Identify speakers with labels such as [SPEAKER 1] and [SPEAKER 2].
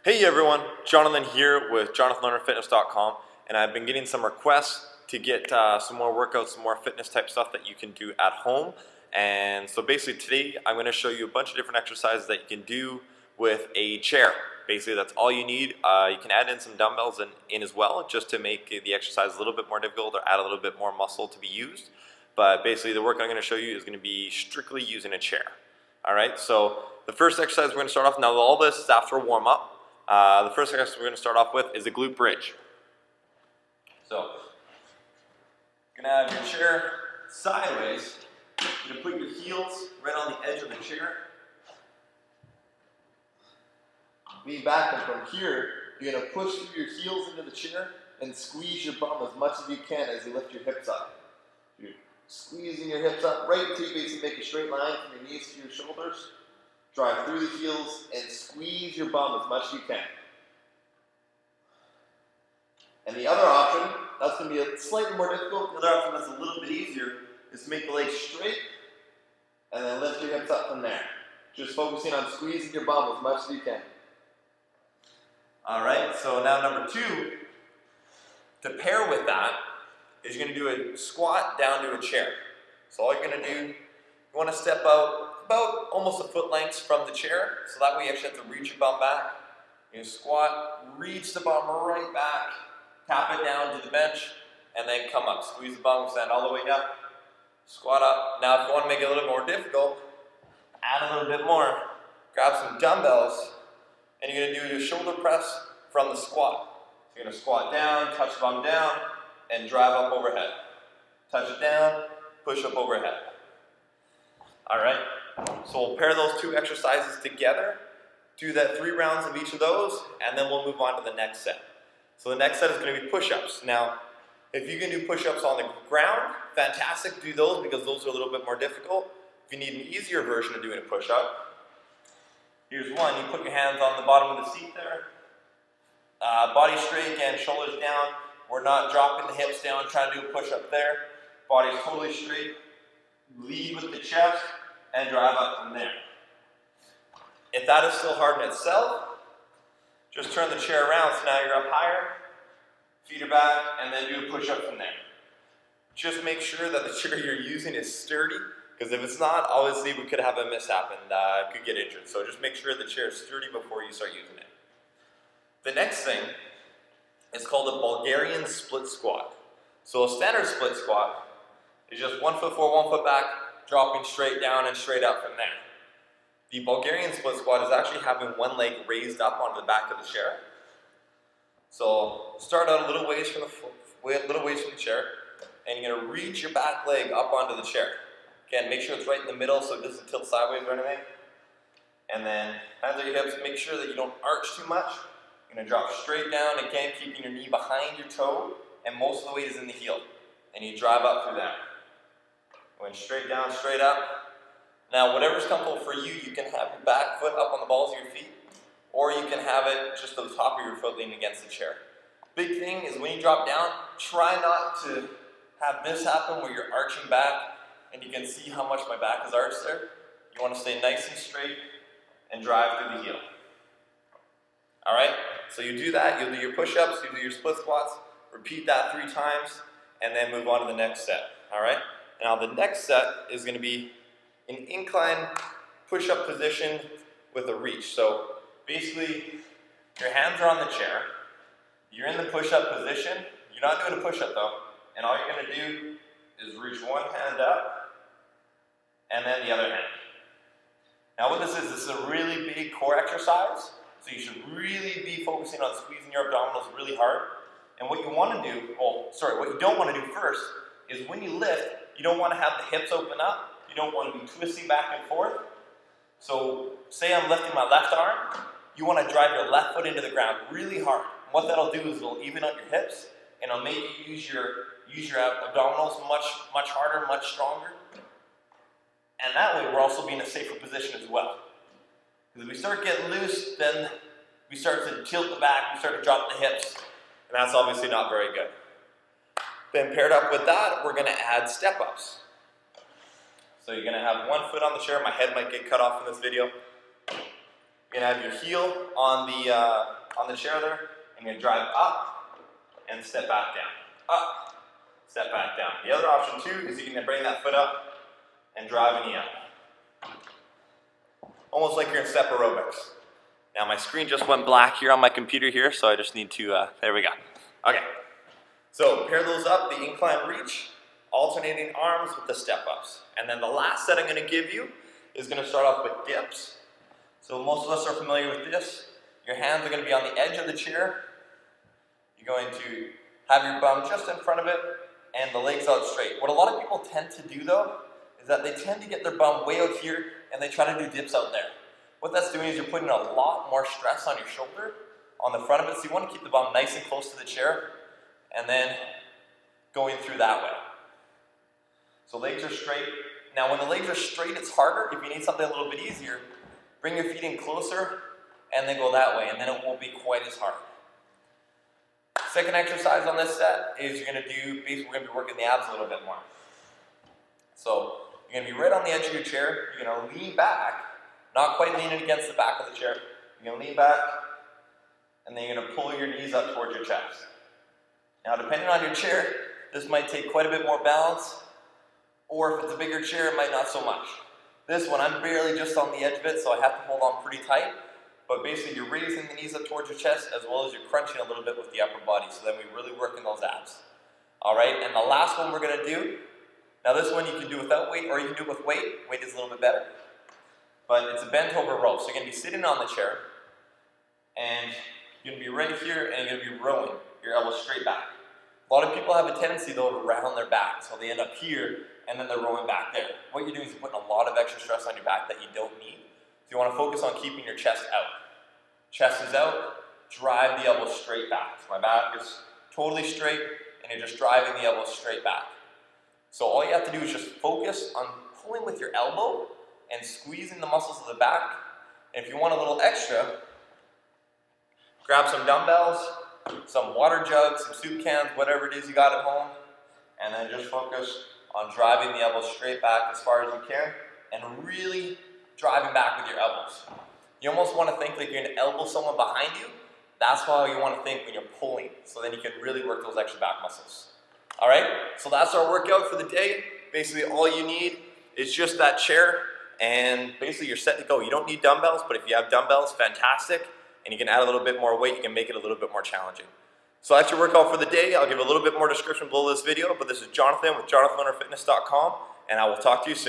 [SPEAKER 1] Hey everyone, Jonathan here with JonathanLearnerFitness.com, and I've been getting some requests to get some more workouts, some more fitness type stuff that you can do at home. And so basically today I'm going to show you a bunch of different exercises that you can do with a chair. Basically that's all you need. You can add in some dumbbells in as well, just to make the exercise a little bit more difficult or add a little bit more muscle to be used. But basically the workout I'm going to show you is going to be strictly using a chair. Alright, so the first exercise we're going to start off, now all this is after a warm up. The first exercise we're going to start off with is the glute bridge. So, you're going to have your chair sideways. You're going to put your heels right on the edge of the chair. Lean back, and from here, you're going to push through your heels into the chair and squeeze your bum as much as you can as you lift your hips up. You're squeezing your hips up right until you basically make a straight line from your knees to your shoulders. Drive through the heels and squeeze your bum as much as you can. And the other option, that's going to be slightly more difficult. The other option that's a little bit easier is to make the legs straight and then lift your hips up from there. Just focusing on squeezing your bum as much as you can. Alright, so now number two, to pair with that, is you're going to do a squat down to a chair. So all you're going to do, you want to step out about almost a foot length from the chair, so that way you actually have to reach your bum back. You squat, reach the bum right back, tap it down to the bench, and then come up. Squeeze the bum, stand all the way down, squat up. Now if you want to make it a little more difficult, add a little bit more. Grab some dumbbells, and you're going to do your shoulder press from the squat. So you're going to squat down, touch the bum down, and drive up overhead. Touch it down, push up overhead. Alright? So we'll pair those two exercises together, do that 3 rounds of each of those, and then we'll move on to the next set. So the next set is going to be push-ups. Now, if you can do push-ups on the ground, fantastic, do those because those are a little bit more difficult. If you need an easier version of doing a push-up, here's one. You put your hands on the bottom of the seat there, body straight, again, shoulders down. We're not dropping the hips down, trying to do a push-up there. Body's totally straight. Lead with the chest and drive up from there. If that is still hard in itself, just turn the chair around so now you're up higher, feet are back, and then do a push-up from there. Just make sure that the chair you're using is sturdy, because if it's not, obviously we could have a mishap and could get injured. So just make sure the chair is sturdy before you start using it. The next thing is called a Bulgarian split squat. So a standard split squat is just 1 foot forward, 1 foot back, dropping straight down and straight up from there. The Bulgarian split squat is actually having one leg raised up onto the back of the chair. So start out a little ways from the chair, and you're going to reach your back leg up onto the chair. Again, make sure it's right in the middle so it doesn't tilt sideways or anything. And then hands on your hips, make sure that you don't arch too much. You're going to drop straight down, again keeping your knee behind your toe, and most of the weight is in the heel. And you drive up through that. Going straight down, straight up. Now, whatever's comfortable for you, you can have your back foot up on the balls of your feet, or you can have it just at the top of your foot leaning against the chair. Big thing is when you drop down, try not to have this happen where you're arching back, and you can see how much my back is arched there. You want to stay nice and straight and drive through the heel. Alright, so you do that, you'll do your push-ups, you do your split squats, repeat that 3 times, and then move on to the next set. Alright? Now the next set is going to be an incline push-up position with a reach. So basically, your hands are on the chair, you're in the push-up position, you're not doing a push-up though, and all you're going to do is reach one hand up, and then the other hand. Now what this is a really big core exercise, so you should really be focusing on squeezing your abdominals really hard. And what you want to do, what you don't want to do first, is when you lift, you don't want to have the hips open up. You don't want to be twisting back and forth. So say I'm lifting my left arm, you want to drive your left foot into the ground really hard. And what that'll do is it'll even out your hips, and it'll make you use your abdominals much harder, much stronger. And that way we're also being in a safer position as well. Because if we start getting loose, then we start to tilt the back, we start to drop the hips, and that's obviously not very good. Then paired up with that, we're going to add step-ups. So you're going to have one foot on the chair. My head might get cut off in this video. You're gonna have your heel on the chair there, and you're gonna drive up and step back down. Up, step back down. The other option too is you can bring that foot up and drive a knee up. Almost like you're in step aerobics. Now my screen just went black here on my computer here, so I just need to, there we go. Okay, so pair those up, the incline reach, alternating arms with the step ups. And then the last set I'm gonna give you is gonna start off with dips. So most of us are familiar with this. Your hands are gonna be on the edge of the chair. You're going to have your bum just in front of it and the legs out straight. What a lot of people tend to do though, is that they tend to get their bum way out here and they try to do dips out there. What that's doing is you're putting a lot more stress on your shoulder, on the front of it, so you want to keep the bum nice and close to the chair, and then going through that way. So legs are straight. Now when the legs are straight, it's harder. If you need something a little bit easier, bring your feet in closer, and then go that way, and then it won't be quite as hard. Second exercise on this set is you're going to do, basically we're going to be working the abs a little bit more. So you're going to be right on the edge of your chair. You're going to lean back, not quite leaning against the back of the chair. You're going to lean back, and then you're going to pull your knees up towards your chest. Now depending on your chair, this might take quite a bit more balance, or if it's a bigger chair, it might not so much. This one, I'm barely just on the edge of it, so I have to hold on pretty tight. But basically, you're raising the knees up towards your chest, as well as you're crunching a little bit with the upper body, so then we really work in those abs. All right, and the last one we're going to do, now this one you can do without weight, or you can do it with weight. Weight is a little bit better. But it's a bent over row, so you're going to be sitting on the chair, and you're going to be right here, and you're going to be rowing your elbows straight back. A lot of people have a tendency though to round their back, so they end up here, and then they're rowing back there. What you're doing is you're putting a lot of extra stress on your back that you don't need. So you want to focus on keeping your chest out. Chest is out, drive the elbows straight back. So my back is totally straight, and you're just driving the elbows straight back. So all you have to do is just focus on pulling with your elbow and squeezing the muscles of the back. And if you want a little extra, grab some dumbbells, some water jugs, some soup cans, whatever it is you got at home, and then just focus on driving the elbows straight back as far as you can, and really driving back with your elbows. You almost want to think like you're going to elbow someone behind you. That's how you want to think when you're pulling, so then you can really work those extra back muscles. All right, so that's our workout for the day. Basically all you need is just that chair, and basically you're set to go. You don't need dumbbells, but if you have dumbbells, fantastic, and you can add a little bit more weight, you can make it a little bit more challenging. So that's your workout for the day. I'll give a little bit more description below this video, but this is Jonathan with jonathanlearnerfitness.com, and I will talk to you soon.